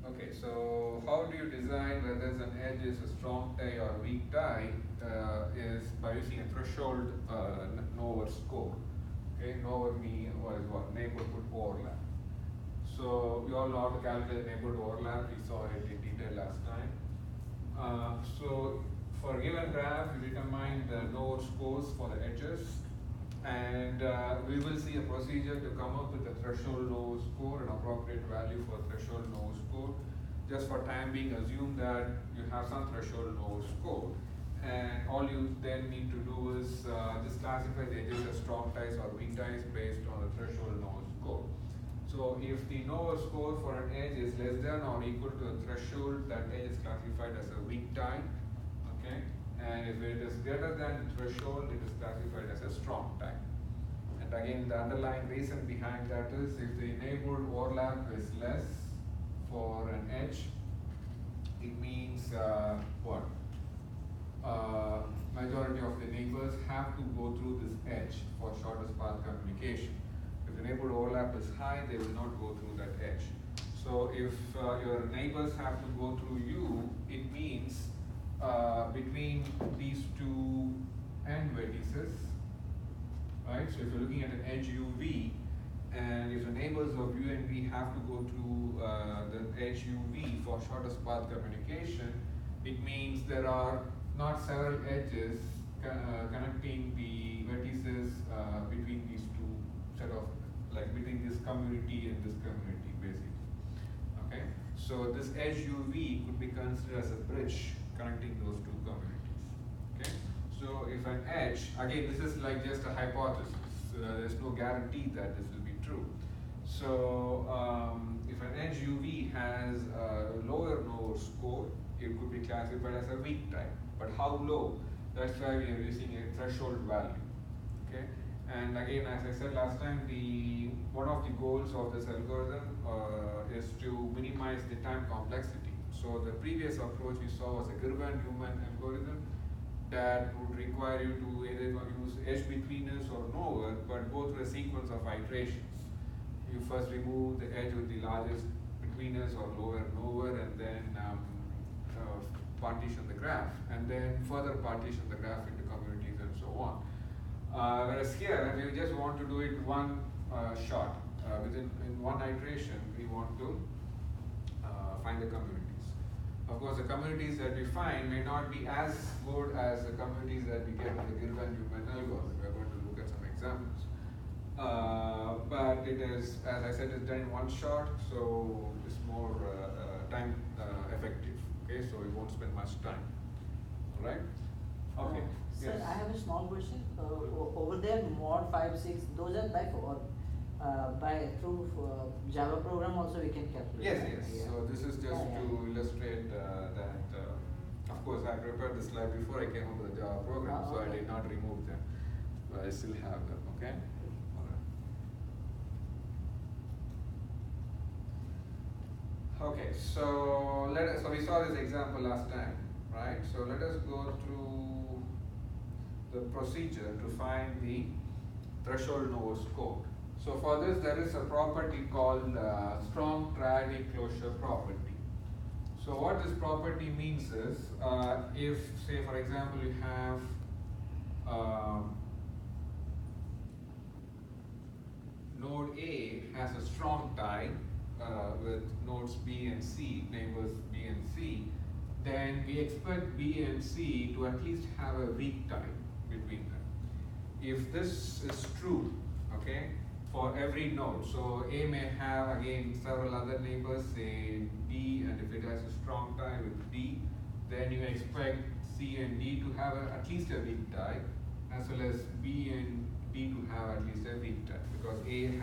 Okay, so how do you decide whether an edge is a strong tie or weak tie is by using a threshold NOVER score. Okay, NOVER means what? Neighborhood overlap. So we all know how to calculate neighborhood overlap. We saw it in detail last time. So for a given graph, we determine the NOVER scores for the edges, and we will see a procedure to come up with a threshold NOVER score, an appropriate value for threshold NOVER score. Just for time being, assume that you have some threshold NOVER score, and all you then need to do is just classify the edges as strong ties or weak ties based on the threshold NOVER score. So if the NOVER score for an edge is less than or equal to the threshold, that edge is classified as a weak tie. Okay, and if it is greater than the threshold, it is classified as a strong tie. And again, the underlying reason behind that is if the neighborhood overlap is less for an edge, it means what? Majority of the neighbors have to go through this edge for shortest path communication. If the neighborhood overlap is high, they will not go through that edge. So if your neighbors have to go through you, it means between these two end vertices, right? So if you're looking at an edge UV, and if the neighbors of U and V have to go through the edge UV for shortest path communication, it means there are not several edges connecting the vertices between these two set of, like between this community and this community, basically. Okay, so this edge UV could be considered as a bridge connecting those two communities. Okay, so if an edge, again, this is like just a hypothesis. There's no guarantee that this will be true. So if an edge UV has a lower NOVER score, it could be classified as a weak tie. But how low? That's why we are using a threshold value. Okay, and again, as I said last time, one of the goals of this algorithm is to minimize the time complexity. So the previous approach we saw was a Girvan-Newman algorithm that would require you to either use edge betweeners or NOVER, but both were a sequence of iterations. You first remove the edge with the largest betweeners or lower NOVER, and then partition the graph, and then further partition the graph into communities and so on. Whereas here, we just want to do it one shot. In one iteration, we want to find the communities. Of course, the communities that we find may not be as good as the communities that we get in the Girvan-Newman algorithm. We are going to look at some examples. But it is, as I said, it's done in one shot, so it's more time effective. Okay, so we won't spend much time. All right? Okay. Sir, Yes. I have a small question. Over there, mod 5, 6, those are through Java program also we can calculate. Yes, right? yes. Yeah. So this is just to illustrate that. Of course, I prepared the slide before I came up with the Java program, so I Okay. did not remove them, but I still have them. Okay. Okay, so we saw this example last time, right? So let us go through the procedure to find the threshold NOVER score. So for this, there is a property called strong triadic closure property. So what this property means is, if, say, for example, you have node A has a strong tie with nodes B and C, neighbors B and C, then we expect B and C to at least have a weak tie between them. If this is true, okay, for every node, so A may have again several other neighbors, say D, and if it has a strong tie with D, then you expect C and D to have at least a weak tie, as well as B and D to have at least a weak tie, because A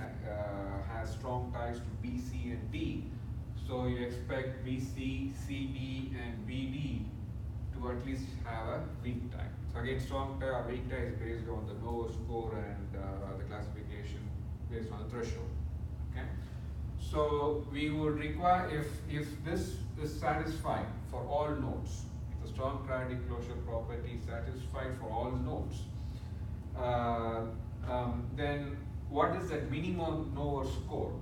has strong ties to B, C, and D. So you expect BC, CD, and BD to at least have a weak tie. So again, strong tie or weak tie is based on the NOVER score and the classification based on the threshold. Okay. So we would require, if this is satisfied for all nodes, if the strong triadic closure property is satisfied for all nodes, then what is that minimum NOVER score,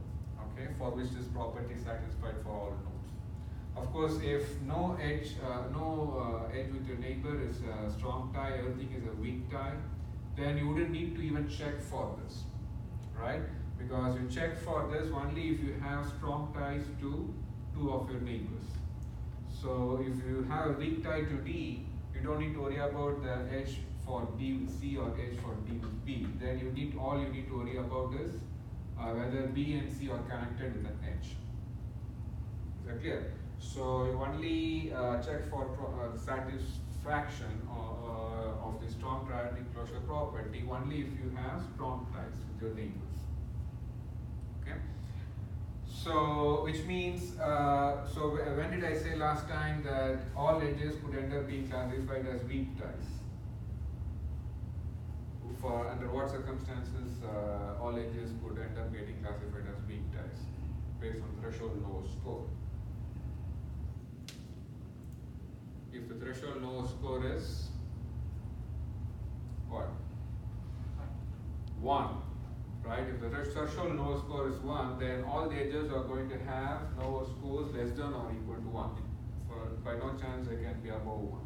okay, for which this property is satisfied for all nodes? Of course, if no edge with your neighbor is a strong tie, everything is a weak tie, then you wouldn't need to even check for this, right? Because you check for this only if you have strong ties to two of your neighbors. So if you have a weak tie to D, you don't need to worry about the edge for D with C or edge for D with B. Then all you need to worry about is whether B and C are connected with an edge. Is that clear? So you only check for satisfaction of the strong triadic closure property only if you have strong ties with your neighbors. Okay. So which means so when did I say last time that all edges could end up being classified as weak ties? For under what circumstances all edges could end up getting classified as weak ties based on threshold NOVER score? If the threshold NOVER score is what? 1, right? If the threshold NOVER score is 1, then all the edges are going to have NOVER scores less than or equal to 1. By no chance they can be above 1.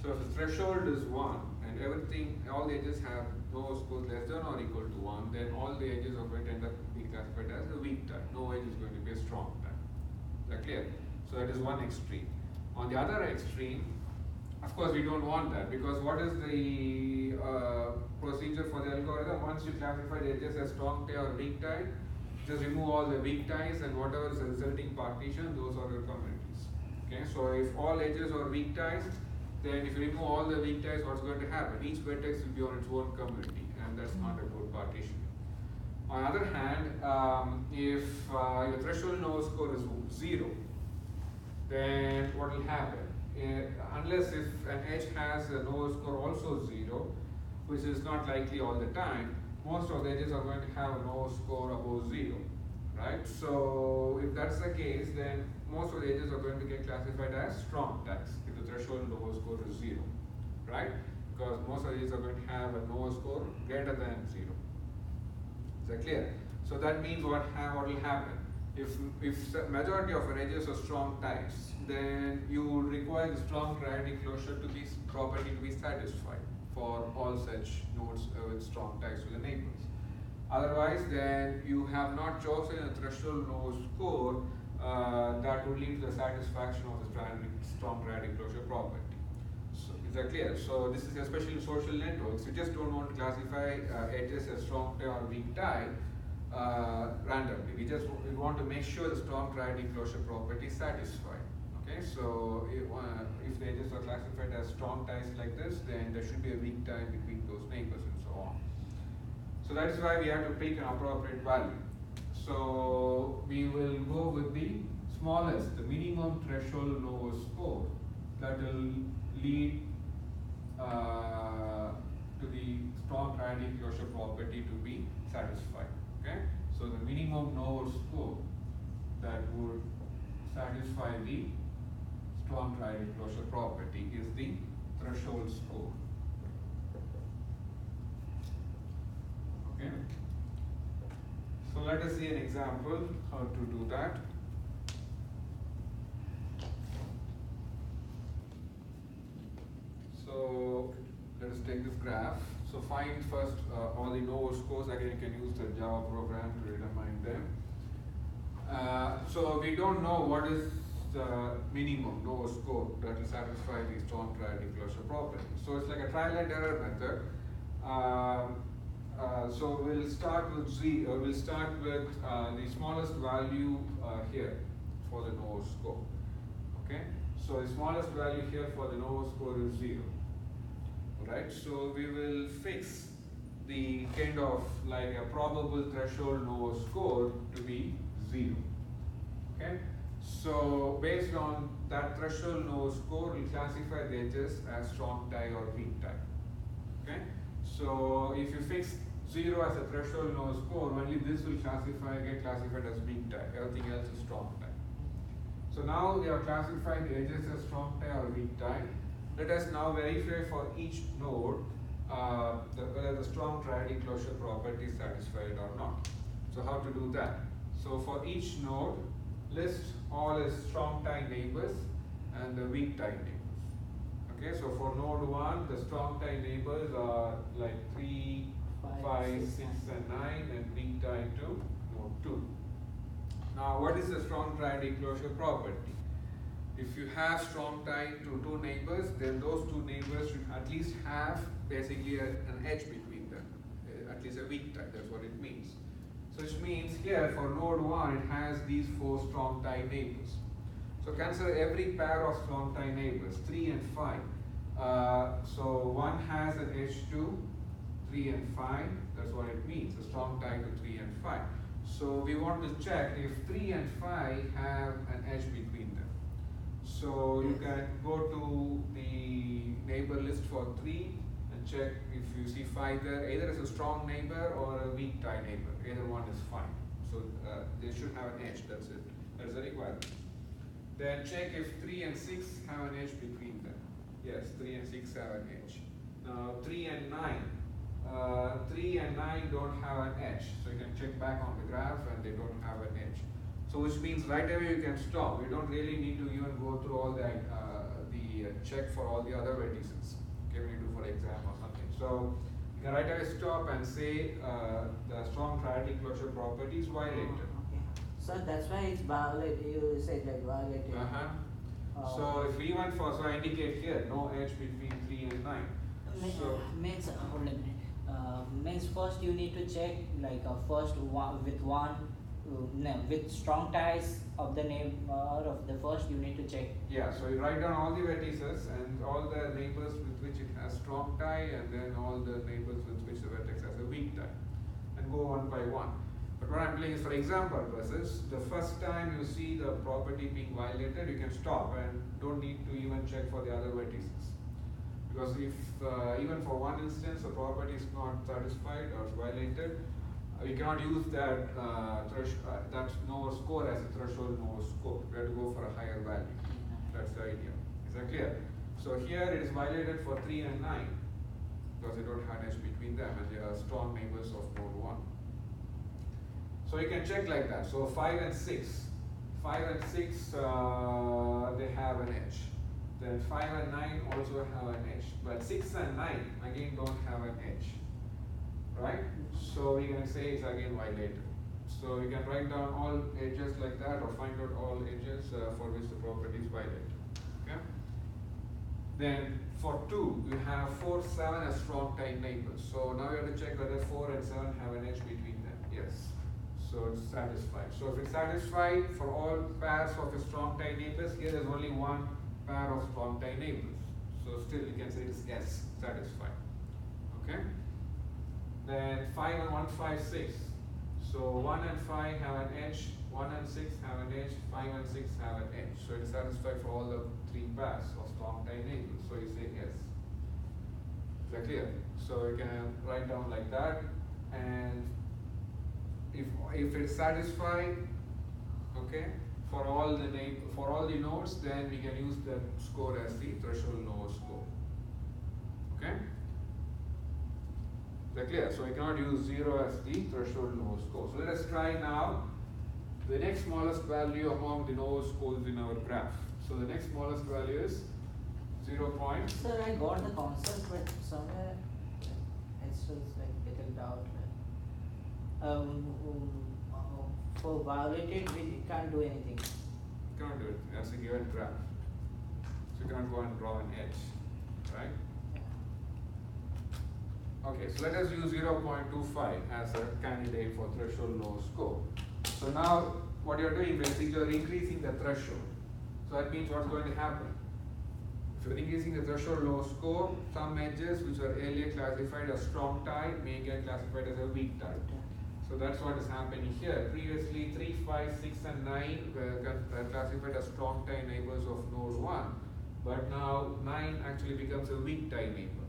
So if the threshold is 1 and all the edges have NOVER scores less than or equal to 1, then all the edges are going to end up being classified as a weak tie. No edge is going to be a strong tie. Is that clear? So that is one extreme. On the other extreme, of course we don't want that, because what is the procedure for the algorithm? Once you classify the edges as strong tie or weak tie, just remove all the weak ties and whatever is the resulting partition, those are your communities. Okay, so if all edges are weak ties, then if you remove all the weak ties, what's going to happen? Each vertex will be on its own community, and that's not a good partition. On the other hand, if your threshold NOVER score is 0, then what will happen? Unless if an edge has a NOVER score also 0, which is not likely all the time, most of the edges are going to have a NOVER score above 0, right? So if that's the case, then most of the edges are going to get classified as strong ties if the threshold NOVER score is 0, right? Because most of the edges are going to have a NOVER score greater than 0. Is that clear? So that means what will happen? If the majority of your edges are strong ties, then you would require the strong triadic closure property to be satisfied for all such nodes with strong ties to the neighbors. Otherwise, then you have not chosen a threshold NOVER score that would lead to the satisfaction of the strong triadic closure property. So, is that clear? So this is especially in social networks. You just don't want to classify edges as strong tie or weak tie randomly. We want to make sure the strong triadic closure property is satisfied. Okay, so if the edges are classified as strong ties like this, then there should be a weak tie between those neighbors and so on. So that is why we have to pick an appropriate value. So we will go with the smallest, the minimum threshold NOVER score that will lead to the strong triadic closure property to be satisfied. Okay, so the minimum NOVER score that would satisfy the strong triadic closure property is the threshold score. Okay, so let us see an example how to do that. So let us take this graph. So find first all the NOVER scores. Again, you can use the Java program to determine them. So we don't know what is the minimum NOVER score that will satisfy the strong triadic closure property. So it's like a trial and error method. So we'll start with the smallest value here for the NOVER score. Okay, so the smallest value here for the NOVER score is 0. Right, so we will fix the kind of like a probable threshold NOVER score to be 0. Okay, so based on that threshold NOVER score, we'll classify the edges as strong tie or weak tie. Okay, so if you fix 0 as a threshold NOVER score, only this will get classified as weak tie. Everything else is strong tie. So now we have classified the edges as strong tie or weak tie. Let us now verify for each node whether the strong triadic closure property is satisfied or not. So how to do that? So for each node, list all its strong tie neighbors and the weak tie neighbors. Okay, so for node 1, the strong tie neighbors are like 3, 5, 6 and 9 and weak tie to node 2. Now what is the strong triad closure property? If you have strong tie to two neighbors, then those two neighbors should at least have basically an edge between them, at least a weak tie, that's what it means. So which means here for node 1 it has these 4 strong tie neighbors. So consider every pair of strong tie neighbors, 3 and 5. So 1 has an edge to 3 and 5, that's what it means, a strong tie to 3 and 5. So we want to check if 3 and 5 have an edge between them. So you can go to the neighbor list for 3 and check if you see 5 there, either as a strong neighbor or a weak tie neighbor, either one is fine. So they should have an edge, that's it, that's the requirement. Then check if 3 and 6 have an edge between them. Yes, 3 and 6 have an edge. Now 3 and 9. 3 and 9 don't have an edge. So you can check back on the graph and they don't have an edge. So which means right away you can stop. You don't really need to even go through all the check for all the other vertices. Okay, when you do for exam or something. So you can right away stop and say the strong triadic closure property is violated. Okay. So that's why it's violated. You said like violated. So if we went for, so I indicate here no edge between 3 and 9. So Means hold a minute. Means first you need to check like first one with one. With strong ties of the neighbor of the first, you need to check. Yeah, so you write down all the vertices and all the neighbors with which it has strong tie, and then all the neighbors with which the vertex has a weak tie, and go one by one. But what I'm doing is for exam purposes, the first time you see the property being violated, you can stop and don't need to even check for the other vertices. Because if even for one instance a property is not satisfied or violated, we cannot use that that NOVER score as a threshold NOVER score. We have to go for a higher value. That's the idea. Is that clear? So here it is violated for 3 and 9 because they don't have an edge between them and they are strong neighbors of node 1. So you can check like that. So 5 and 6. 5 and 6 they have an edge. Then 5 and 9 also have an edge. But 6 and 9 again don't have an edge. Right? So we can say it's again violated. So you can write down all edges like that or find out all edges for which the property is violated. Okay? Then for 2, you have 4, 7 as strong tie neighbors. So now you have to check whether 4 and 7 have an edge between them. Yes. So it's satisfied. So if it's satisfied for all pairs of a strong tie neighbors, here there's only one pair of strong tie neighbors. So still you can say it's yes, satisfied. Okay? Then 5 and 1, 5, 6. So 1 and 5 have an edge, 1 and 6 have an edge, 5 and 6 have an edge. So it is satisfied for all the 3 pairs of strong tie neighbors. So you say yes. Is that clear? So you can write down like that, and if it's satisfied, okay, for all the nodes, then we can use the score as the threshold NOVER score. Okay? Is that clear? So we cannot use 0 as the threshold NOVER score. So let us try now the next smallest value among the NOVER scores in our graph. So the next smallest value is 0. Sir, I got the concept, but somewhere it's just like little doubt. For violated, we can't do anything. You can't do it as a given graph. So you can't go and draw an edge, right? Okay, so let us use 0.25 as a candidate for threshold NOVER score. So now what you're doing basically, you're increasing the threshold. So that means what's going to happen? If you're increasing the threshold NOVER score, some edges which were earlier classified as strong tie may get classified as a weak tie. So that's what is happening here. Previously 3, 5, 6 and 9 were classified as strong tie neighbors of node 1. But now 9 actually becomes a weak tie neighbor.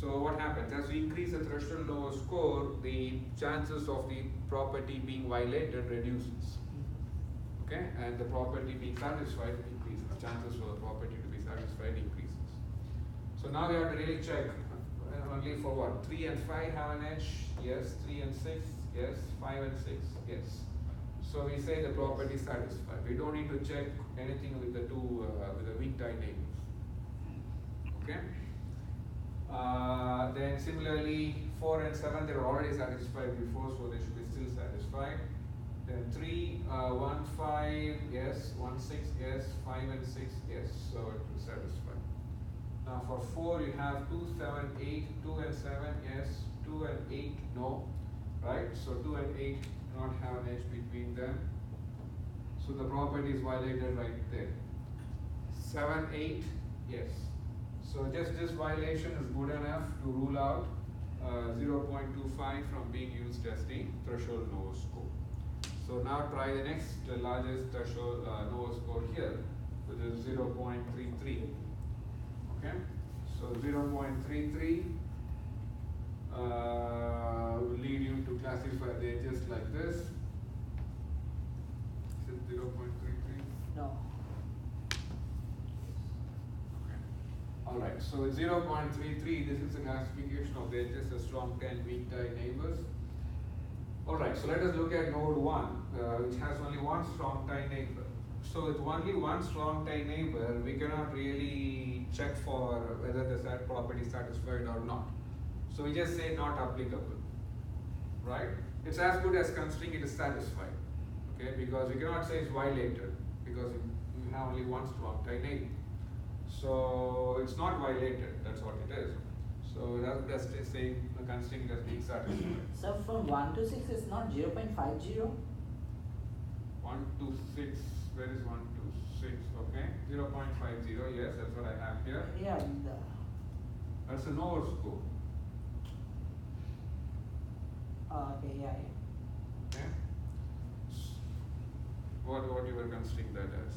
So what happens? As we increase the threshold NOVER score, the chances of the property being violated reduces. Okay? And the property being satisfied increases. Chances for the property to be satisfied increases. So now we have to really check only for what? 3 and 5 have an edge? Yes. 3 and 6? Yes. 5 and 6? Yes. So we say the property is satisfied. We don't need to check anything with the two with the weak tie neighbors. Okay. Then similarly, 4 and 7 they were already satisfied before, so they should be still satisfied. Then 3, 1, 5, yes. 1, 6, yes. 5 and 6, yes. So it will satisfy. Now for 4 you have 2, 7, 8, 2 and 7, yes. 2 and 8, no. Right? So 2 and 8 do not have an edge between them. So the property is violated right there. 7, 8, yes. So just this violation is good enough to rule out 0.25 from being used as the threshold NOVER score. So now try the next largest threshold NOVER score here, which is 0.33. Okay, so 0.33 will lead you to classify the edges like this. Is it 0.33? No. Alright, so 0.33, this is a classification of the edges as strong tie and weak tie neighbors. Alright, so let us look at node 1, which has only one strong tie neighbor. So with only one strong tie neighbor, we cannot really check for whether the set property is satisfied or not. So we just say not applicable, right? It's as good as considering it is satisfied, okay? Because we cannot say it's violated, because you have only one strong tie neighbor. So it's not violated, that's what it is. So that's just saying considering it as being satisfied. So from 1 to 6 is not 0.50? 1 to 6, where is 1 to 6? Okay, 0.50, yes, that's what I have here. Yeah. That's a NOVER score. Okay, yeah. Okay. What you were considering that as?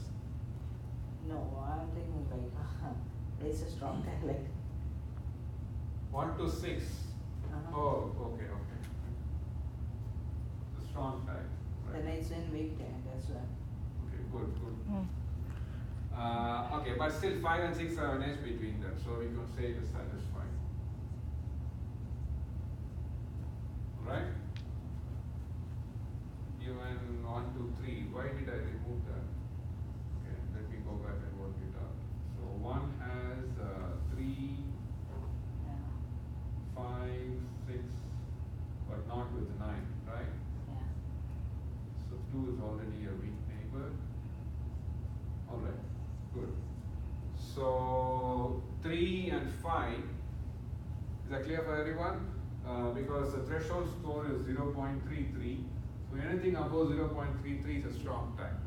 No, I'm thinking like it's a strong tie like. 1 to 6. Oh, okay. The strong tie. Right. Then it's in weak tie, that's why. Okay, good. Okay, but still 5 and 6 have an edge between them, so we can say it is satisfied. Right? Even 1, 2, 3. Why did I remove that? Okay, let me go back and work it out. So 1 has 3, 5, 6, but not with 9, right? Yeah. So 2 is already a weak neighbor. Alright, good. So 3 and 5, is that clear for everyone? Because the threshold score is 0.33, so anything above 0.33 is a strong tie.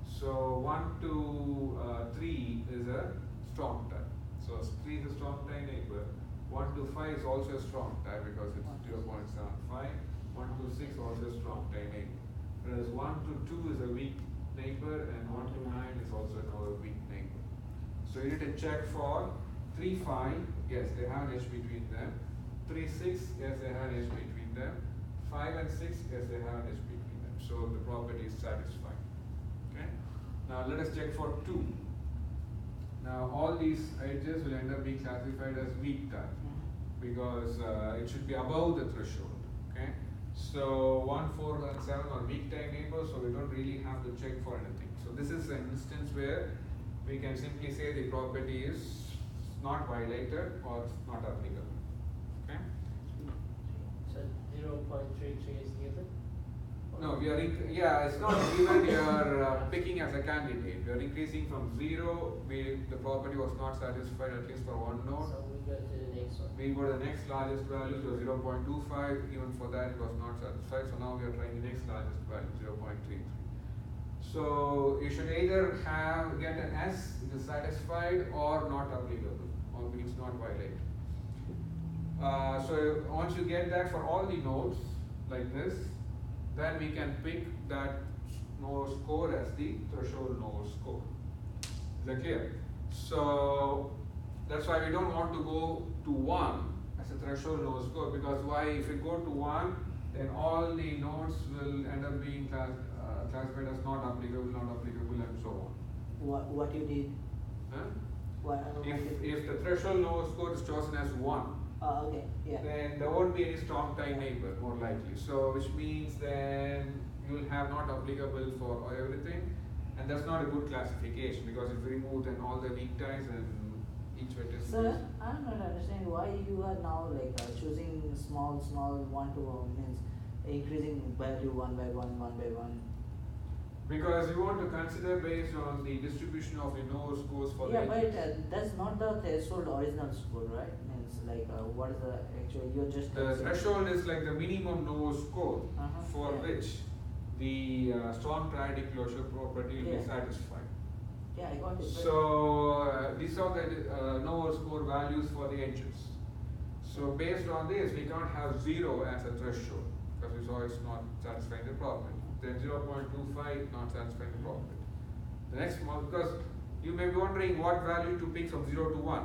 So 1 to 3 is a strong tie. So 3 is a strong tie neighbor. 1 to 5 is also a strong tie because it's 0.75. 1 to 6 also a strong tie neighbor. Whereas 1 to 2 is a weak neighbor and 1 to 9 is also another weak neighbor. So you need to check for 3, 5, yes, they have an edge between them. 3, 6, yes, they have an edge between them. 5 and 6, yes, they have an edge between them. So the property is satisfied. Okay. Now let us check for 2. Now all these edges will end up being classified as weak tie because it should be above the threshold. Okay. So 1, 4, and 7 are weak tie neighbors, so we don't really have to check for anything. So this is an instance where we can simply say the property is not violated or not applicable. Okay. So 0.33 is given? No, we are it's not given. We are picking as a candidate. We are increasing from 0. The property was not satisfied at least for one node. So we go to the next one. We go to the next largest value, so 0.25. Even for that, it was not satisfied. So now we are trying the next largest value, 0.33. So you should either get an S, which is satisfied, or not applicable, or means not violated. So once you get that for all the nodes like this, then we can pick that NOVER score as the threshold NOVER score. Is that clear? So that's why we don't want to go to 1 as a threshold NOVER score, because why? If we go to 1, then all the nodes will end up being classified as not applicable, and so on. What you did? Huh? What you did? If the threshold NOVER score is chosen as 1, Okay, yeah. then there won't be any strong tie neighbor, more likely. So which means then you'll have not applicable for everything, and that's not a good classification, because if you remove then all the weak ties and each vertex. Sir, I'm not understanding why you are now like choosing small one to means increasing value one by one. Because you want to consider based on the distribution of the NOVER scores for Yeah, the but edges. that's not the threshold original score, right? Means like what is the actual you're just The threshold is like the minimum NOVER score for yeah. which the strong triadic closure property will Yeah. be satisfied. Yeah, I got it. So these are the NOVER score values for the edges. So based on this, we can't have 0 as a threshold, because we saw it's not satisfying the property. Then 0.25 not satisfying the property. The next one, because you may be wondering what value to pick from 0 to 1.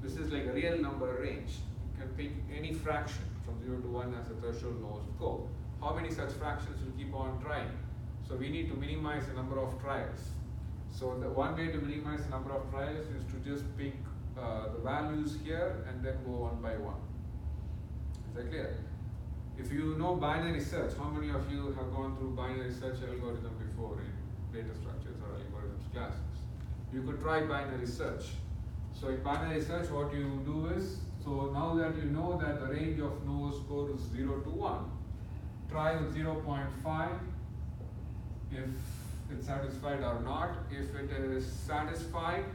This is like a real number range. You can pick any fraction from 0 to 1 as a threshold NOVER score. How many such fractions will keep on trying? So we need to minimize the number of trials. So the one way to minimize the number of trials is to just pick the values here and then go one by one. Is that clear? If you know binary search, how many of you have gone through binary search algorithm before in data structures or algorithms classes? You could try binary search. So in binary search, what you do is, so now that you know that the range of NOVER score is 0 to 1, try with 0.5 if it's satisfied or not. If it is satisfied,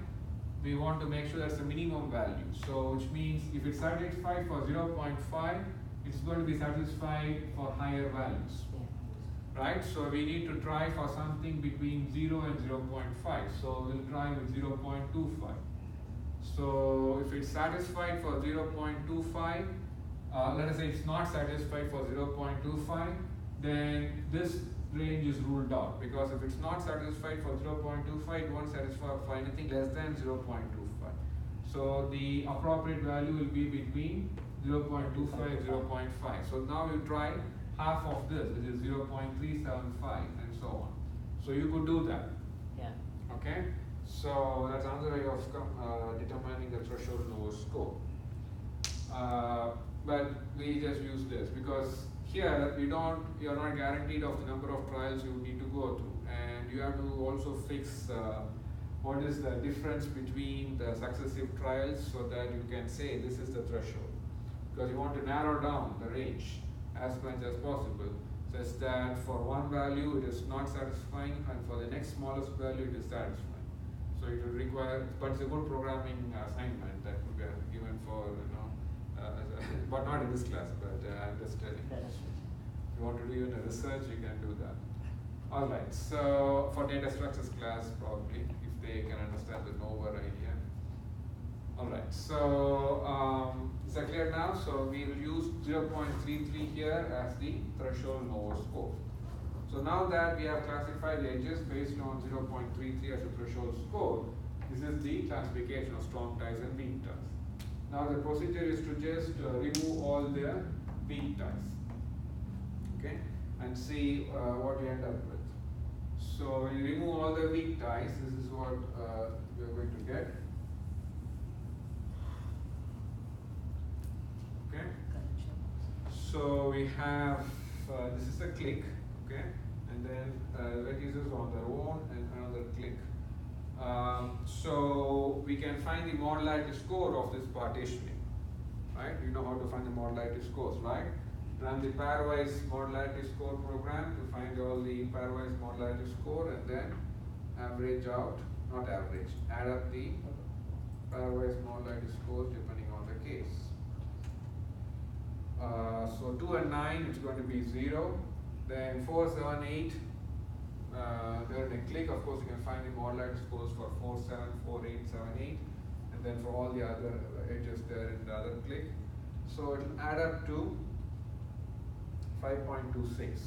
we want to make sure that's the minimum value. So which means if it's satisfied for 0.5, it's going to be satisfied for higher values, right? So we need to try for something between 0 and 0.5. So we'll try with 0.25. So if it's satisfied for 0.25, let us say it's not satisfied for 0.25, then this range is ruled out, because if it's not satisfied for 0.25, it won't satisfy for anything less than 0.25. So the appropriate value will be between 0.25 and 0.5. So now you try half of this, which is 0.375 and so on. So you could do that. Yeah. Okay? So that's another way of determining the threshold NOVER score. But we just use this because here you're not guaranteed of the number of trials you need to go through, and you have to also fix what is the difference between the successive trials, so that you can say this is the threshold, because you want to narrow down the range as much as possible, such that for one value it is not satisfying and for the next smallest value it is satisfying. So it will require, but it's a good programming assignment that will be given for, but not in this class, but I'm just telling. If you want to do even a research, you can do that. Alright, so for data structures class, probably, if they can understand the NOVER idea. Alright, so is that clear now? So we will use 0.33 here as the threshold NOVER score. So now that we have classified the edges based on 0.33 as a threshold score, this is the classification of strong ties and weak ties. Now the procedure is to just remove all the weak ties, okay, and see what we end up with. So when you remove all the weak ties, this is what we are going to get. Okay. So we have this is a click, okay, and then vertices on their own and another click. So we can find the modularity score of this partitioning, right? You know how to find the modularity scores, right? Run the pairwise modularity score program to find all the pairwise modularity score, and then average out, not average, add up the pairwise modularity scores depending on the case. So 2 and 9, it's going to be 0. Then 4, 7, 8. There in a click, of course, you can find the modularity scores for 4, 7, 4, 8, 7, 8, and then for all the other edges there in the other click. So it will add up to 5.26.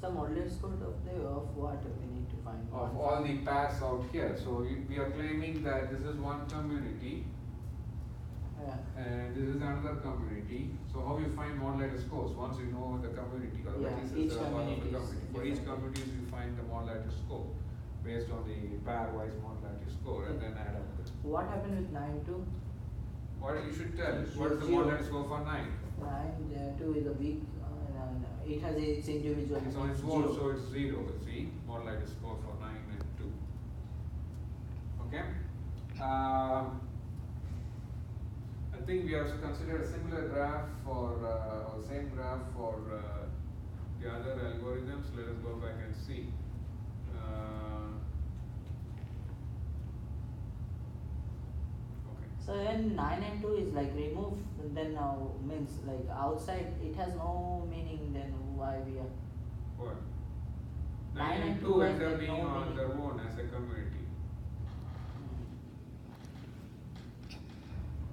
Some modular score of what we need to find? Of all the pairs out here. So we are claiming that this is one community, and this is another community. So how you find modularity scores? Once you know the community, or each part of the community. community. For each community, you find the modularity score based on the pairwise modularity score, and then add up. What happened with 9 2? What you should tell? Zero, What is the zero. model score for 9? 2 is a weak, it has its individual. It's on its zero. own, so it's 0. See, model score for 9 and 2. Okay. I think we also considered a similar graph for, or same graph for the other algorithms. Let us go back and see. Okay. So when 9 and 2 is like remove, then now means like outside it has no meaning, then why we are. What? 9 and and 2 2 end has up being no on meaning. their own as a community.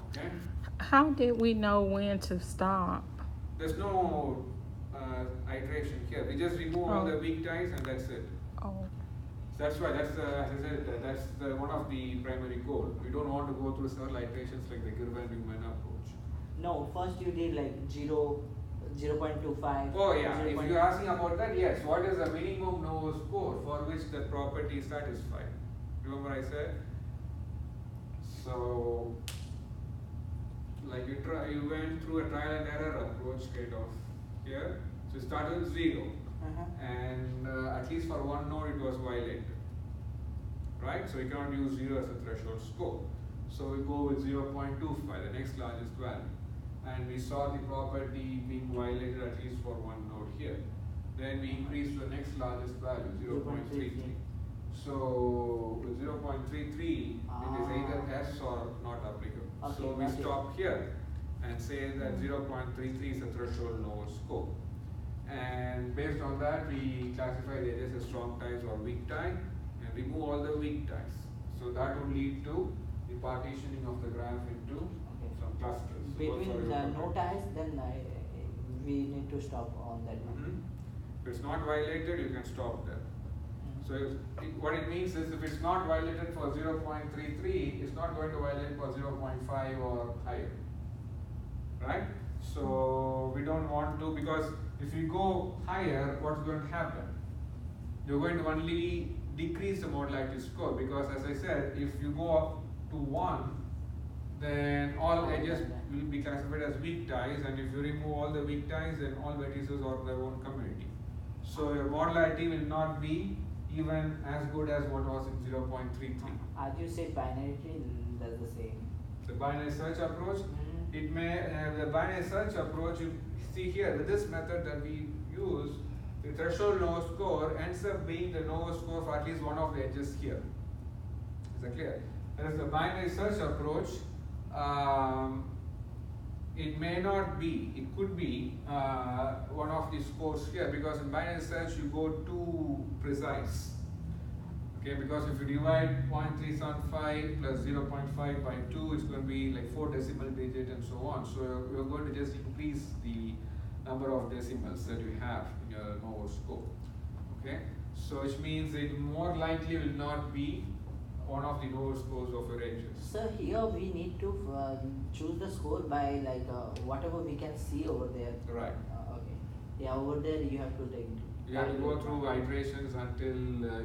Okay? How did we know when to stop? There's no iteration here. We just remove all the weak ties and that's it. Oh, That's why, that's as I said, that's one of the primary goal. We don't want to go through several iterations like the Girvan-Newman approach. No, first you did like 0.25. Oh yeah, 0. if you're asking about that, yes. What is the minimum NOVER score for which the property is satisfied? Remember I said? So, like you went through a trial and error approach kind of here. So you started with 0. And at least for one node it was violated, right? So we cannot use 0 as a threshold score. So we go with 0.25, the next largest value. And we saw the property being violated at least for one node here. Then we increase to the next largest value, 0.33. So with 0.33, it is either S or not applicable. Okay, So we got it. stop here and say that 0.33 is a threshold NOVER score. And based on that, we classify the edges as strong ties or weak tie and remove all the weak ties. So that would lead to the partitioning of the graph into some clusters. Between the no ties, then we need to stop on that one. If it's not violated, you can stop there. So what it means is if it's not violated for 0.33, it's not going to violate for 0.5 or higher. Right? So we don't want to, because if you go higher, what's going to happen? You're going to only decrease the modularity score, because as I said, if you go up to 1, then all edges will be classified as weak ties, and if you remove all the weak ties, then all vertices are their own community. So your modularity will not be even as good as what was in 0.33. As you said, binary tree, that's the same. The binary search approach, it may, the binary search approach, you see here, with this method that we use, the threshold NOVER score ends up being the NOVER score for at least one of the edges here. Is that clear? Whereas the binary search approach, it may not be, it could be one of the scores here, because in binary search you go too precise. Okay, because if you divide 0.375 plus 0.5 by 2, it's going to be like 4 decimal digit and so on. So you're going to just increase the number of decimals that you have in your NOVER score. Okay, so which means it more likely will not be one of the NOVER scores of your edges. So here we need to choose the score by like whatever we can see over there. Right. Okay. Yeah, over there you have to take. You have to go through iterations until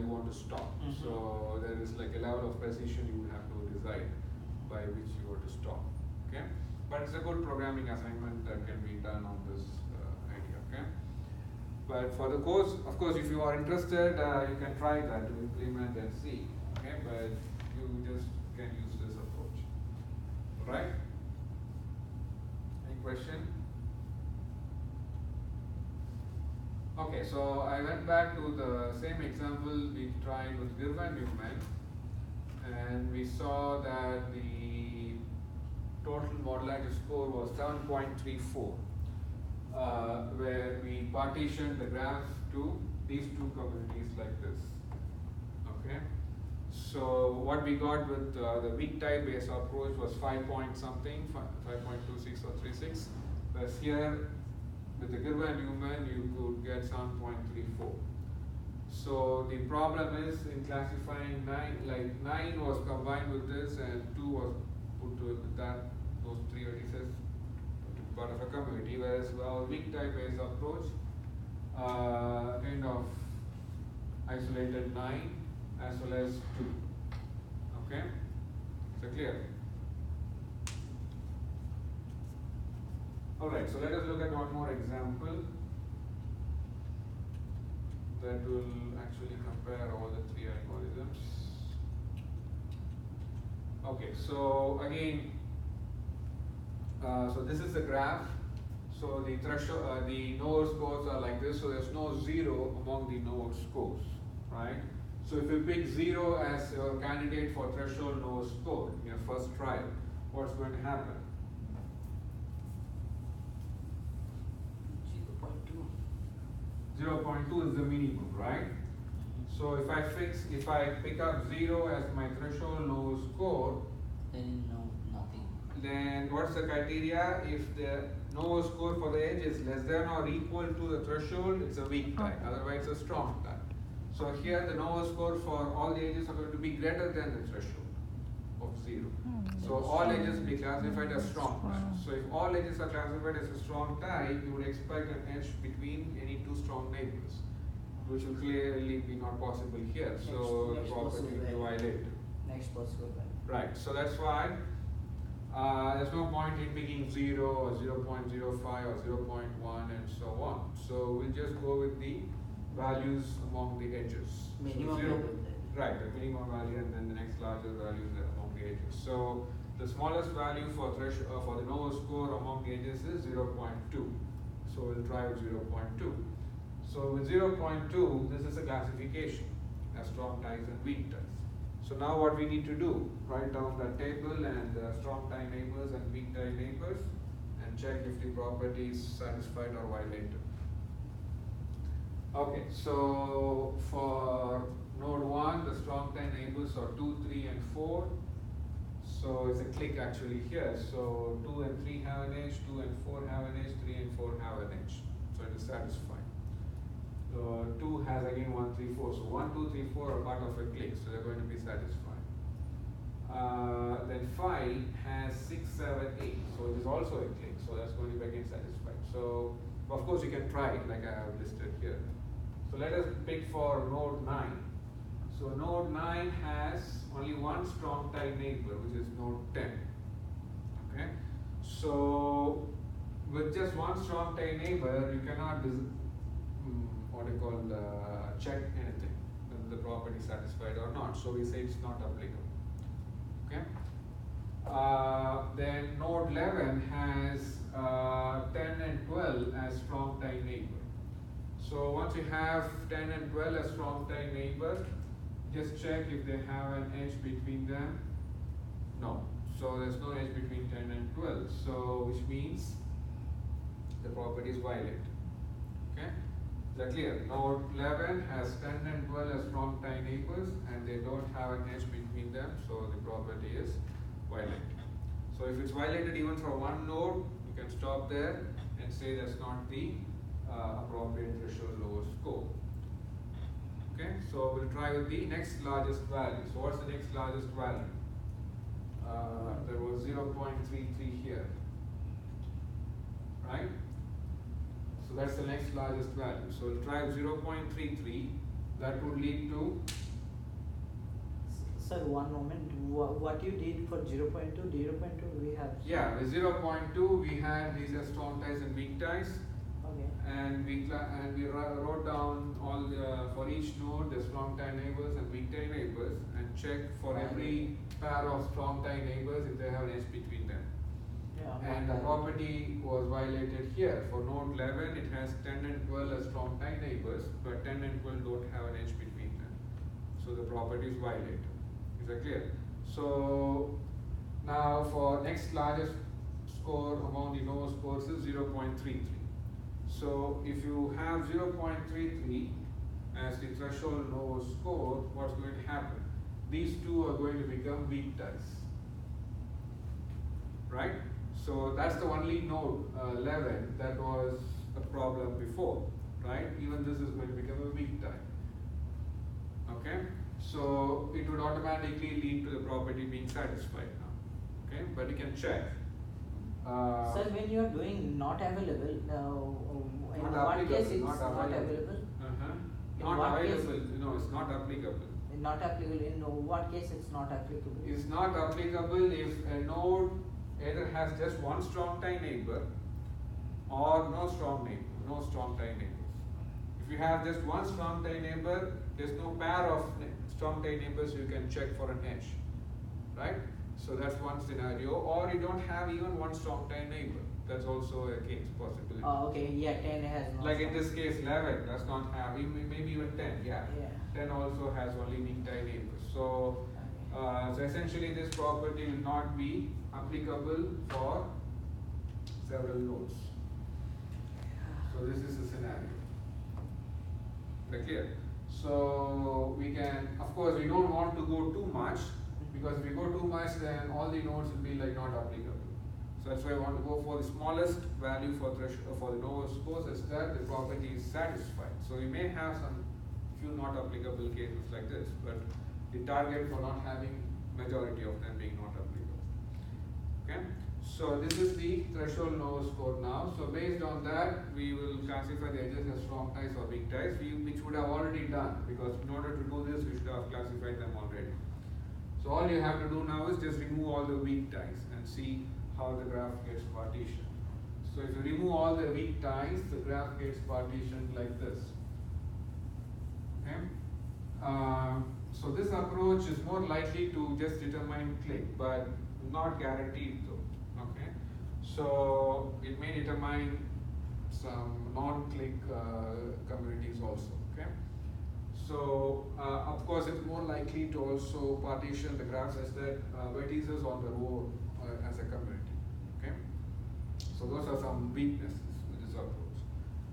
you want to stop. Mm-hmm. So there is like a level of precision you would have to decide by which you want to stop. Okay, but it's a good programming assignment that can be done on this idea. Okay, but for the course, of course, if you are interested, you can try that to implement and see. Okay, but you just can use this approach. Right? Any question? Okay, so I went back to the same example we tried with Girvan-Newman, and we saw that the total modularity score was 7.34, where we partitioned the graph to these two communities like this. Okay, so what we got with the weak tie based approach was 5 point something, 5.26 or 36, whereas here with the Girvan-Newman, you could get 7.34. So the problem is in classifying 9, like 9 was combined with this and 2 was put with that, those 3 vertices part of a community, whereas our weak tie based approach kind of isolated 9 as well as 2. Okay? So clear? Alright, so let us look at one more example that will actually compare all the three algorithms. Okay, so again, so this is the graph. So the threshold, the node scores are like this. So there's no zero among the node scores, right? So if you pick 0 as your candidate for threshold node score in your first trial, what's going to happen? 0.2 is the minimum, right? So if I pick up 0 as my threshold node score, Then no, nothing. then what's the criteria? If the node score for the edge is less than or equal to the threshold, it's a weak tie, otherwise a strong tie. So here the node score for all the edges are going to be greater than the threshold of 0. So all edges will be classified as strong ties. So if all edges are classified as a strong tie, you would expect an edge between any two strong neighbors, which will clearly be not possible here. So the Next property will be possible violated. Next possible value. Right, so that's why there's no point in picking 0 or 0.05 or 0.1 and so on. So we'll just go with the values among the edges. Minimum So 0, level then. right, the minimum value and then the next largest value among the edges. So the smallest value for the node score among the edges is 0.2. So we'll try with 0.2. So with 0.2, this is a classification as strong ties and weak ties. So now what we need to do, write down the table and strong tie neighbors and weak tie neighbors and check if the property is satisfied or violated. Okay, so for node 1, the strong tie neighbors are 2, 3 and 4. So it's a click actually here. So 2 and 3 have an edge, 2 and 4 have an edge, 3 and 4 have an edge. So it is satisfied. 2 has again 1, 3, 4. So 1, 2, 3, 4 are part of a click, so they're going to be satisfied. Then 5 has 6, 7, 8. So it is also a click, so that's going to be again satisfied. So of course you can try it like I have listed here. So let us pick for node 9. So node 9 has only one strong tie neighbor, which is node 10. Okay. So with just one strong tie neighbor, you cannot check anything, whether the property is satisfied or not. So we say it's not applicable. Okay. Then node 11 has 10 and 12 as strong tie neighbor. So once you have 10 and 12 as strong tie neighbor, just check if they have an edge between them. No. So there's no edge between 10 and 12. So which means the property is violated. Okay. Is that clear? Node 11 has 10 and 12 as strong tie neighbors and they don't have an edge between them, so the property is violated. So if it's violated even for one node, you can stop there and say that's not the appropriate threshold lower score. Okay, so we'll try with the next largest value. So what's the next largest value? There was 0.33 here, right? So that's the next largest value. So we'll try 0.33. That would lead to. Sir, one moment. What you did for 0.2? 0.2 we have. Yeah, with 0.2 we had these as strong ties and weak ties. Okay. And we wrote down all for each node the strong tie neighbors and weak tie neighbors and check for every pair of strong tie neighbors if they have an edge between them. Yeah, And the property was violated here. For node 11 it has 10 and 12 as strong tie neighbors, but 10 and 12 don't have an edge between them. So the property is violated. Is that clear? So now for next largest score among the node scores is 0.33. So if you have 0.33 as the threshold node score, what's going to happen? These two are going to become weak ties, right? So that's the only node 11 that was a problem before, right? Even this is going to become a weak tie. Okay, so it would automatically lead to the property being satisfied now. Okay, but you can check. Sir, when you are doing not available, in Not what applicable, case it's not not available. available? In Not what case- available. No, it's not applicable. Not applicable. In what case it's not applicable? Is not applicable if a node either has just one strong tie neighbor or no strong neighbor, no strong tie neighbors. If you have just one strong tie neighbor, there's no pair of strong tie neighbors you can check for an edge, right? So that's one scenario. Or you don't have even one strong tie neighbor. That's also a case possibility. Oh, okay. Yeah, 10 has no. Like in this case, 11 does not have, maybe even 10. Yeah. Yeah. 10 also has only weak tie neighbors. So, so essentially, this property will not be applicable for several nodes. So this is the scenario. Right, clear? So we can, of course, we don't want to go too much, because if we go too much, then all the nodes will be like not applicable. So that's why I want to go for the smallest value for the NOVER scores, is that the property is satisfied. So we may have some few not applicable cases like this, but the target for not having majority of them being not applicable. Okay. So this is the threshold NOVER score now. So based on that, we will classify the edges as strong ties or weak ties, which would have already done, because in order to do this, we should have classified them already. So all you have to do now is just remove all the weak ties and see how the graph gets partitioned. So if you remove all the weak ties, the graph gets partitioned like this. Okay. So this approach is more likely to just determine click, but not guaranteed though. Okay. So it may determine some non-click communities also. Okay. So of course it's more likely to also partition the graphs as that vertices on the row as a community. Okay. So those are some weaknesses with this approach.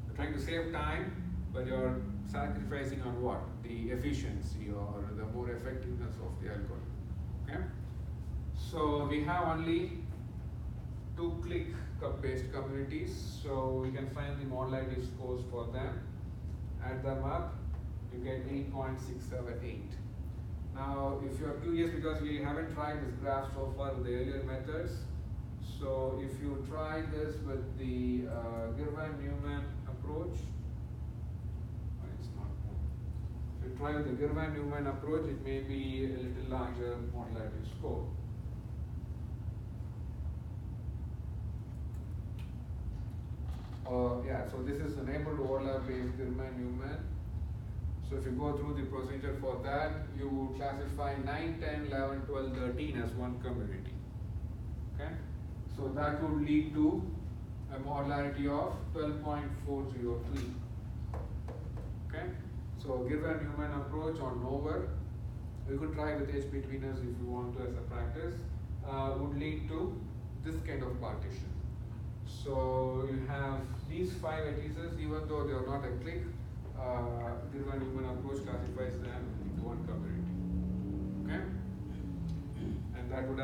You're trying to save time, but you're sacrificing on what? The efficiency or the more effectiveness of the algorithm. Okay. So we have only 2 click based communities, so we can find the modularity scores for them, add them up, you get 8.678. Now if you're curious, because we haven't tried this graph so far with the earlier methods, so if you try this with the Girvan-Newman approach, it's not. If you try with the Girvan-Newman approach, it may be a little larger modularity score. Yeah, so this is the neighborhood overlap based Girvan-Newman. So if you go through the procedure for that, you classify 9, 10, 11, 12, 13 as one community. Okay? So that would lead to a modularity of 12.403. Okay? So Girvan-Newman approach on NOVER, we could try with H-betweeners if you want to as a practice, would lead to this kind of partition. So you have these 5 vertices, even though they are not a click, Girvan-Newman approach classifies them into one community. Okay? And that would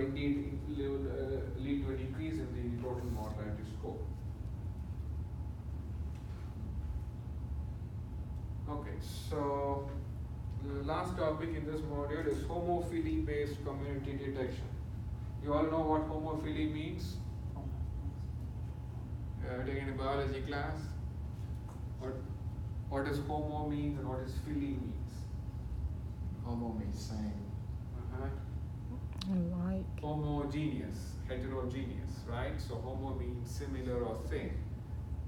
indeed lead to an increase in the total modularity score. Okay, so the last topic in this module is homophily based community detection. You all know what homophily means? Taken a biology class. What does homo means and what does phily means? Homo means same. Like. Homogeneous, heterogeneous, right? So homo means similar or same,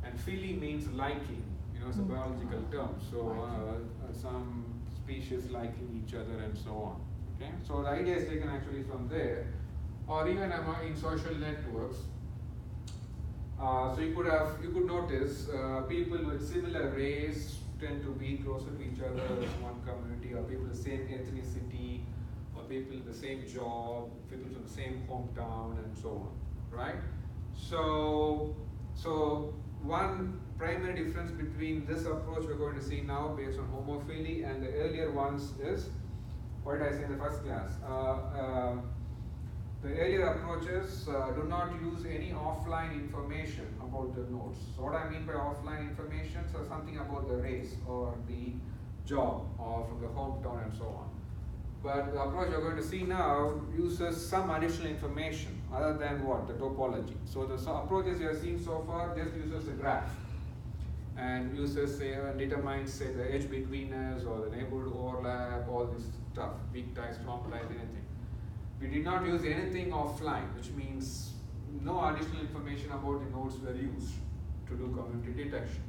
and phily means liking. You know, it's a biological term. So some species liking each other and so on. Okay. So the idea is taken actually from there, or even among in social networks. So you could notice people with similar race tend to be closer to each other as one community, or people with the same ethnicity, or people with the same job, people from the same hometown, and so on, right? So one primary difference between this approach we're going to see now based on homophily and the earlier ones is, what did I say in the first class? The earlier approaches do not use any offline information about the nodes. So what I mean by offline information, so something about the race or the job or from the hometown and so on. But the approach you're going to see now uses some additional information other than what? The topology. So the approaches you have seen so far just uses the graph and uses, say, determines, say, the edge betweeners or the neighborhood overlap, all this stuff, weak ties, strong ties, anything. We did not use anything offline, which means no additional information about the nodes were used to do community detection.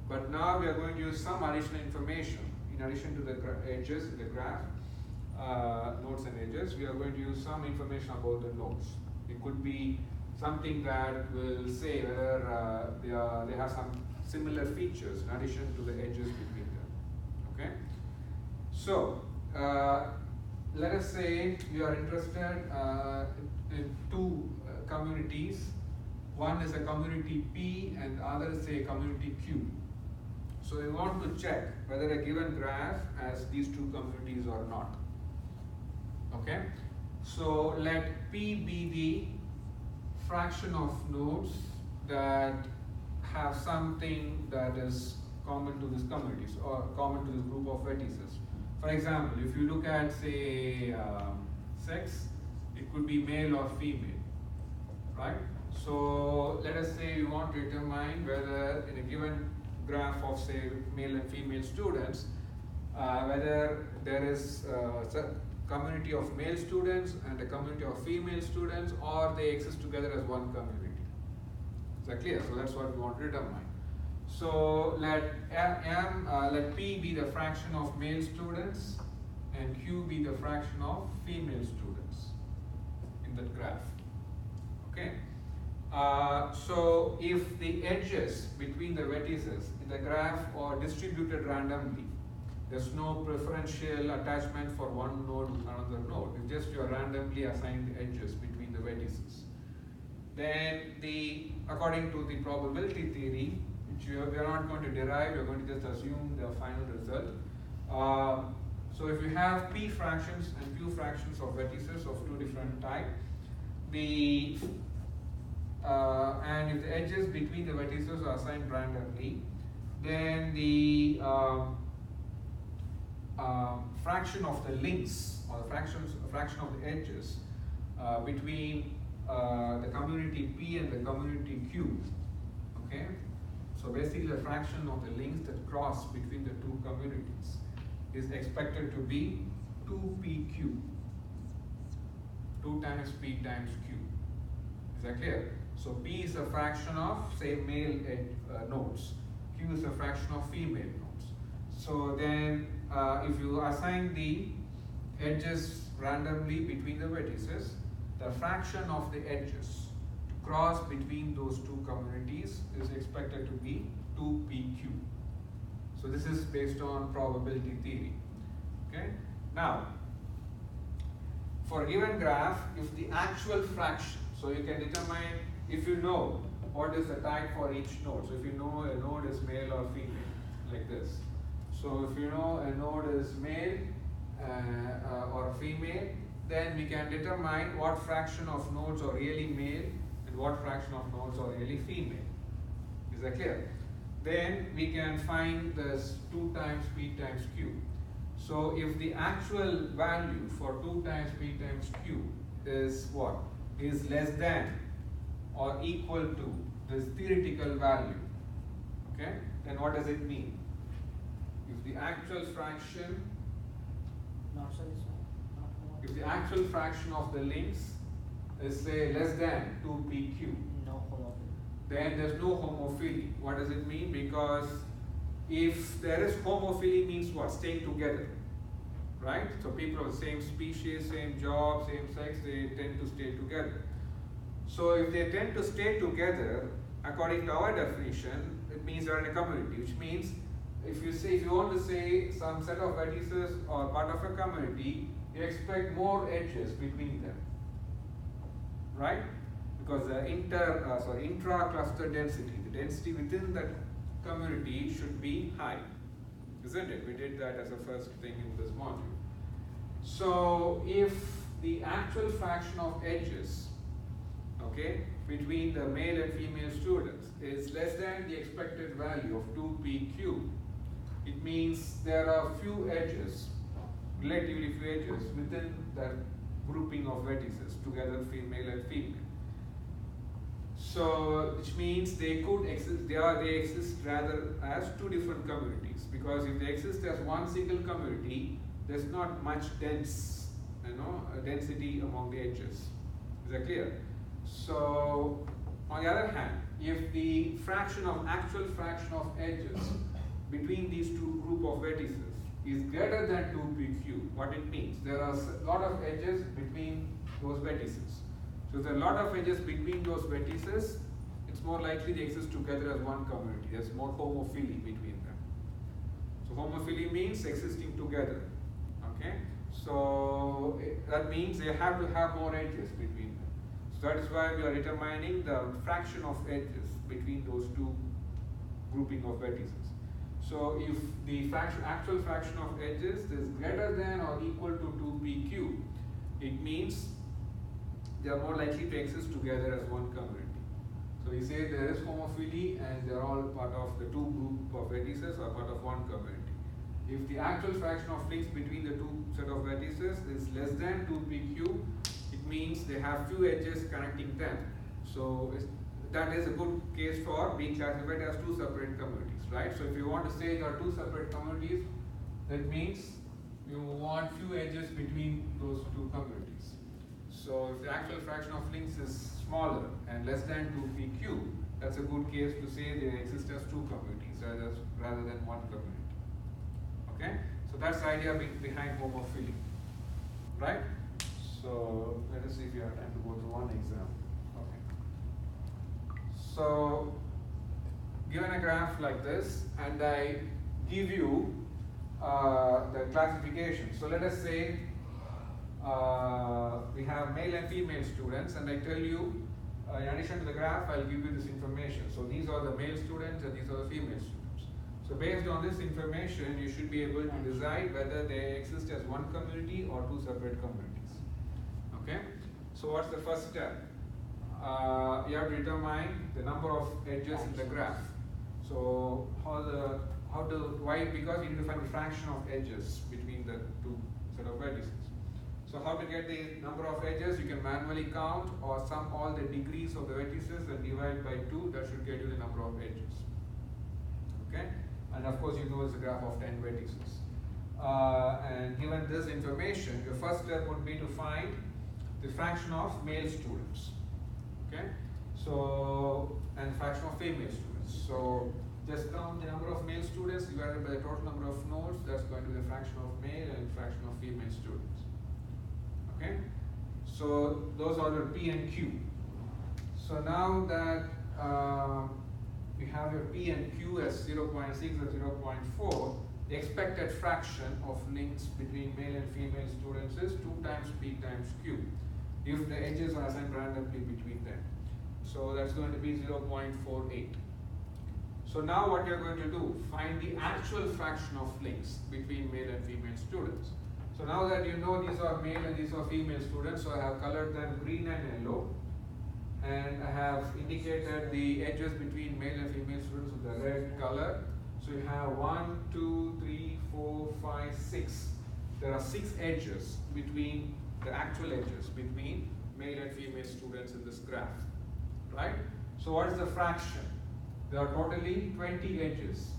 But now we are going to use some additional information in addition to the edges in the graph, nodes and edges. We are going to use some information about the nodes. It could be something that will say whether they have some similar features in addition to the edges between them. Okay. So let us say you are interested in two communities. One is a community P and the other is a community Q. So we want to check whether a given graph has these two communities or not. Okay. So let P be the fraction of nodes that have something that is common to these communities or common to this group of vertices. For example, if you look at say sex, it could be male or female, right? So let us say you want to determine whether in a given graph of say male and female students, whether there is a community of male students and a community of female students, or they exist together as one community. Is that clear? So that's what we want to determine. So let P be the fraction of male students and Q be the fraction of female students in that graph. Okay. So if the edges between the vertices in the graph are distributed randomly, there's no preferential attachment for one node with another node. It's just you are randomly assigned the edges between the vertices. Then according to the probability theory, which we are not going to derive, we are going to just assume the final result. So if you have P fractions and Q fractions of vertices of two different types, and if the edges between the vertices are assigned randomly, then the fraction of the links or the fraction of the edges between the community P and the community Q. Okay, so basically the fraction of the links that cross between the two communities is expected to be 2PQ, 2 times P times Q. Is that clear? So P is a fraction of say male nodes, Q is a fraction of female nodes. So then if you assign the edges randomly between the vertices, the fraction of the edges to cross between those two communities is expected to be 2PQ. So this is based on probability theory. Okay. Now, for a given graph, if the actual fraction, so you can determine if you know what is the type for each node. So if you know a node is male or female, like this. So if you know a node is male or female, then we can determine what fraction of nodes are really male and what fraction of nodes are really female. Is that clear? Then we can find this 2 times P times Q. So if the actual value for 2 times P times Q is what? Is less than or equal to this theoretical value, okay? Then what does it mean? If the actual fraction, Not so this one. Not more. if the actual fraction of the links is say less than 2PQ, No homophily. then there's no homophily. What does it mean? Because if there is homophily means what? Staying together, right? So people of the same species, same job, same sex, they tend to stay together. So if they tend to stay together, according to our definition, it means they're in a community, which means if you want to say some set of vertices or part of a community, you expect more edges between them, right? Because the intra-cluster density, the density within that community should be high, isn't it? We did that as a first thing in this module. So if the actual fraction of edges, okay, between the male and female students is less than the expected value of 2PQ, it means there are few edges, relatively few edges within that grouping of vertices together, male and female. So, which means they could exist, they exist rather as two different communities, because if they exist as one single community, there's not much density among the edges. Is that clear? So, on the other hand, if the actual fraction of edges between these two group of vertices is greater than 2pq, what it means, there are a lot of edges between those vertices. So if there are a lot of edges between those vertices, it's more likely they exist together as one community. There's more homophily between them. So homophily means existing together. Okay? So that means they have to have more edges between them. So that is why we are determining the fraction of edges between those two grouping of vertices. So if the actual fraction of edges is greater than or equal to 2pq, it means they are more likely to exist together as one community. So we say there is homophily and they are all part of the two group of vertices or part of one community. If the actual fraction of links between the two set of vertices is less than 2pq, it means they have few edges connecting them. So that is a good case for being classified as two separate communities, right? So if you want to say there are two separate communities, that means you want few edges between those two communities. So if the actual fraction of links is smaller and less than 2pq, that's a good case to say they exist as two communities rather than one community. Okay? So that's the idea behind homophily. Right? So let us see if you have time to go through one example. Okay. So given a graph like this, and I give you the classification. So let us say we have male and female students, and I tell you, in addition to the graph, I'll give you this information. So these are the male students and these are the female students. So based on this information, you should be able to decide whether they exist as one community or two separate communities. Okay? So what's the first step? You have to determine the number of edges in the graph. So why? Because you need to find the fraction of edges between the two set of vertices. So how to get the number of edges? You can manually count or sum all the degrees of the vertices and divide by 2. That should get you the number of edges. Okay? And of course you know it's a graph of 10 vertices. And given this information, your first step would be to find the fraction of male students. Okay? So, and fraction of female students. So just count the number of male students divided by the total number of nodes. That's going to be the fraction of male and fraction of female students. Okay, so those are the P and Q. So now that we have your P and Q as 0.6 or 0.4, the expected fraction of links between male and female students is 2 times P times Q, if the edges are assigned randomly between them. So that's going to be 0.48. So now what you're going to do, find the actual fraction of links between male and female students. So now that you know these are male and these are female students, so I have colored them green and yellow, and I have indicated the edges between male and female students with the red color. So you have 1, 2, 3, 4, 5, 6. There are 6 edges between the actual edges between male and female students in this graph, right? So what is the fraction? There are totally 20 edges.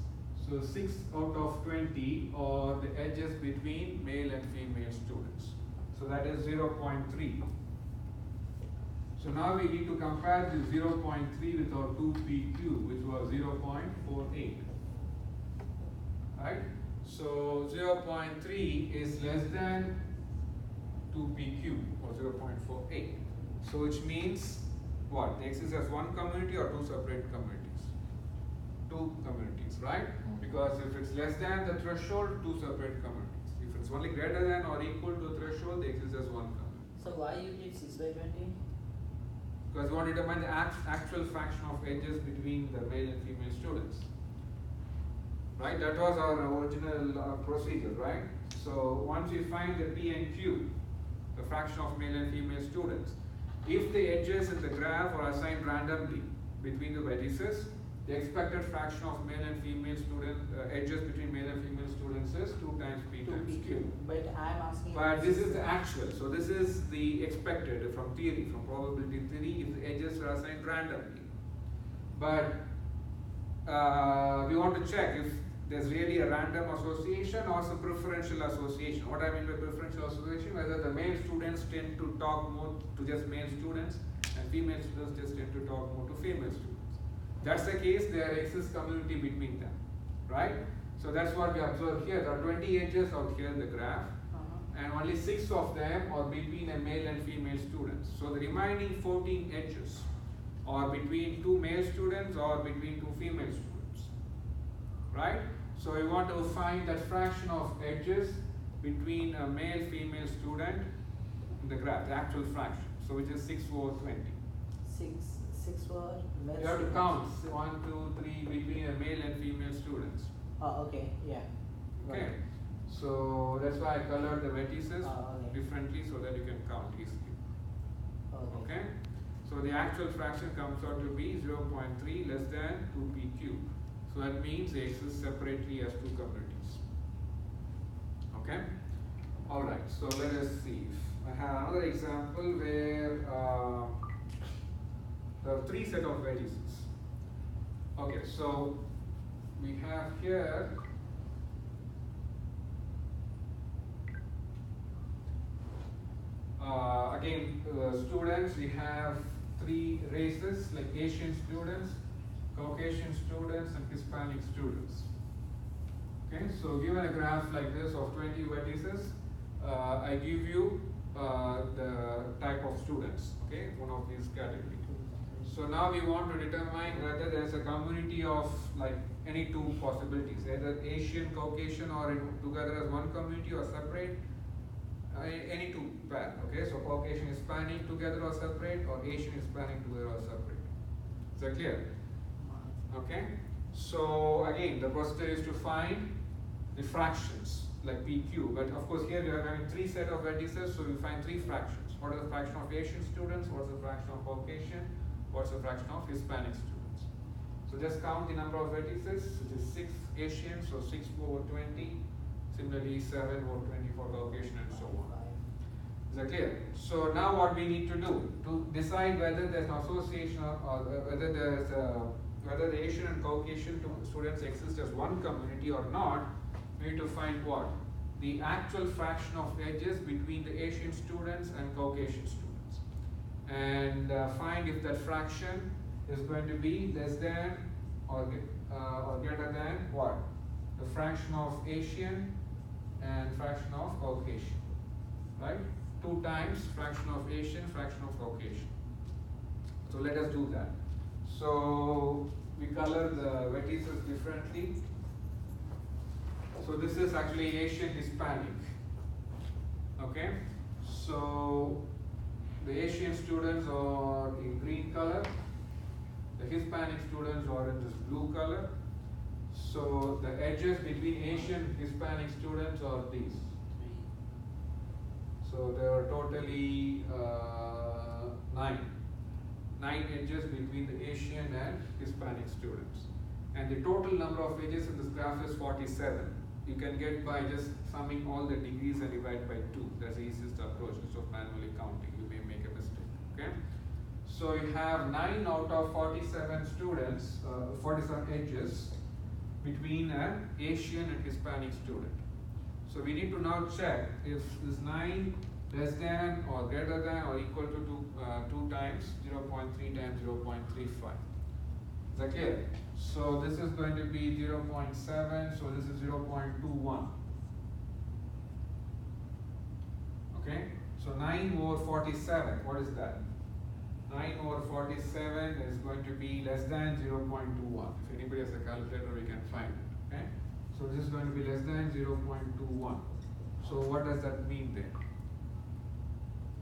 So 6 out of 20 are the edges between male and female students. So that is 0.3. So now we need to compare the 0.3 with our 2pq, which was 0.48. Right? So 0.3 is less than 2pq or 0.48. So which means what? They exist as one community or two separate communities? Two communities, right? Because if it's less than the threshold, two separate communities. If it's only greater than or equal to the threshold, they exist as one community. So why you did 6 by 20? Because we want to determine the actual fraction of edges between the male and female students. Right? That was our original procedure, right? So once we find the P and Q, the fraction of male and female students, if the edges in the graph are assigned randomly between the vertices, the expected fraction of male and female edges between male and female students is 2 times P times Q. But I'm asking. But this is the actual. So this is the expected from theory, from probability theory, if the edges are assigned randomly. But we want to check if there's really a random association or some preferential association. What I mean by preferential association, whether the male students tend to talk more to just male students and female students just tend to talk more to female students. That's the case, there exists community between them, right? So that's what we observe here. There are 20 edges out here in the graph, and only 6 of them are between a male and female students. So the remaining 14 edges are between 2 male students or between 2 female students, right? So we want to find that fraction of edges between a male-female student in the graph, the actual fraction. So which is 6 over 20. 6 for male You have to students. count 1, 2, 3 between a male and female students. Oh, okay, yeah. Okay. Right. So that's why I colored the vertices Okay. differently so that you can count easily. Okay. Okay. So the actual fraction comes out to be 0.3 less than 2p cubed. So that means they exist separately as 2 communities. Okay. All right. So let us see. I have another example where there are 3 set of vertices. Okay. So we have here again students. We have 3 races like Asian students, Caucasian students, and Hispanic students. Okay, so given a graph like this of 20 vertices, I give you the type of students. Okay, one of these categories. So now we want to determine whether there is a community of like any 2 possibilities, either Asian, Caucasian, or together as one community or separate. Any 2 pair. Okay, so Caucasian, Hispanic together or separate, or Asian, Hispanic together or separate. Is that clear? Okay. So again, the procedure is to find the fractions like PQ, but of course here we are having 3 set of vertices, so we find 3 fractions. What is the fraction of Asian students? What is the fraction of Caucasian? What's the fraction of Hispanic students? So just count the number of vertices, which is 6 Asian, so 6 over 20. Similarly, 7 over 20 for Caucasian and so on. Is that clear? So now what we need to do to decide whether there's an association or whether there's whether the Asian and Caucasian students exist as one community or not, we need to find what? The actual fraction of edges between the Asian students and Caucasian students. And find if that fraction is going to be less than or greater than what? The fraction of Asian and fraction of Caucasian, right? 2 times fraction of Asian, fraction of Caucasian. So let us do that. So we color the vertices differently. So this is actually Asian Hispanic. Okay. So the Asian students are in green color. The Hispanic students are in this blue color. So the edges between Asian and Hispanic students are these. So there are totally 9 edges between the Asian and Hispanic students. And the total number of edges in this graph is 47. You can get by just summing all the degrees and divide by 2. That's the easiest approach instead of manually counting. You may make a mistake. Okay. So you have 9 out of 47 students, 47 edges between an Asian and Hispanic student. So we need to now check if this 9 less than or greater than or equal to 2 times 0.3 times 0.35. Is that clear? So this is going to be 0.7, so this is 0.21. Okay? So 9 over 47, what is that? 9 over 47 is going to be less than 0.21. If anybody has a calculator, we can find it. Okay? So this is going to be less than 0.21. So what does that mean then?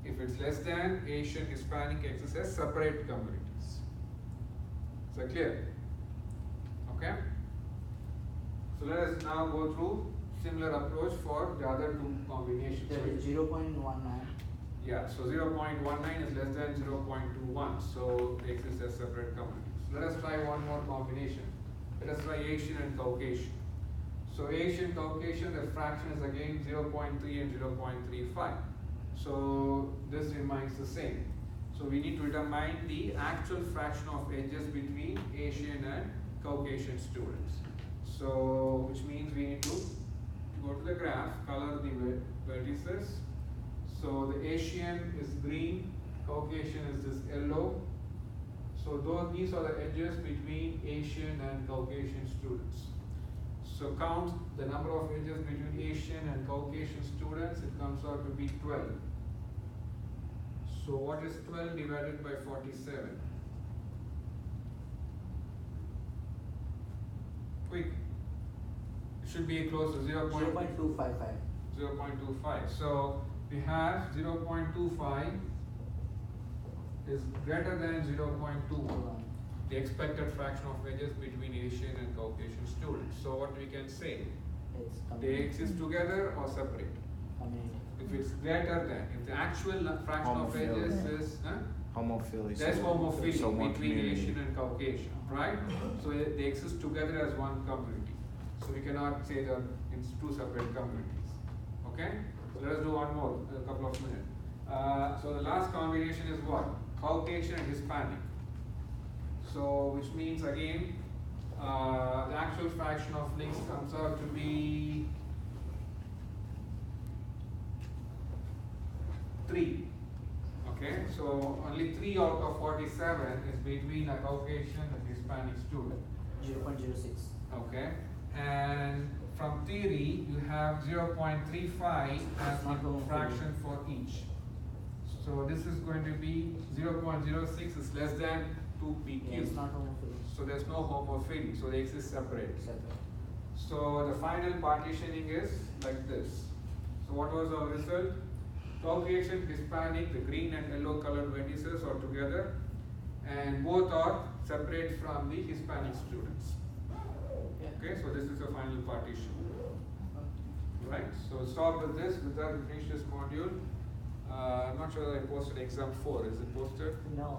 If it's less than, Asian, Hispanic exist as separate communities. Is that clear? Okay? So let us now go through similar approach for the other 2 combinations. That is 0.19. Yeah, so 0.19 is less than 0.21, so they exist as separate communities. Let us try one more combination. Let us try Asian and Caucasian. So Asian, Caucasian, the fraction is again 0.3 and 0.35. So this remains the same. So we need to determine the actual fraction of edges between Asian and Caucasian students. So which means we need to go to the graph, color the vertices. So the Asian is green, Caucasian is this yellow. So these are the edges between Asian and Caucasian students. So count the number of edges between Asian and Caucasian students, it comes out to be 12. So what is 12 divided by 47? Quick. It should be close to 0.255. 0.25. So we have 0.25 is greater than 0.21. The expected fraction of edges between Asian and Caucasian students. So what we can say? It's They exist together or separate? community. If it's greater than, if the actual fraction of edges Homophily. is, Homophily. there's so homophily one between community. Asian and Caucasian, right? So they exist together as one community. So we cannot say that it's two separate communities. Okay? So let us do one more, a couple of minutes. So the last combination is what? Caucasian and Hispanic. So which means again, the actual fraction of links comes out to be 3. Okay, so only 3 out of 47 is between a Caucasian and Hispanic student. 0.06. Okay, and from theory you have 0.35 as Not the homophily. fraction for each. So this is going to be 0.06 is less than 2 PQ. Yeah, it's not homophily. So there's no homophily, so they exist separate. Separate. So the final partitioning is like this. So what was our result? Caucasian, Hispanic, the green and yellow colored vertices are together, and both are separate from the Hispanic students. Okay, so this is the final partition. Right, so stop with this. With that, we finish this module. I'm not sure that I posted exam 4. Is it posted? No.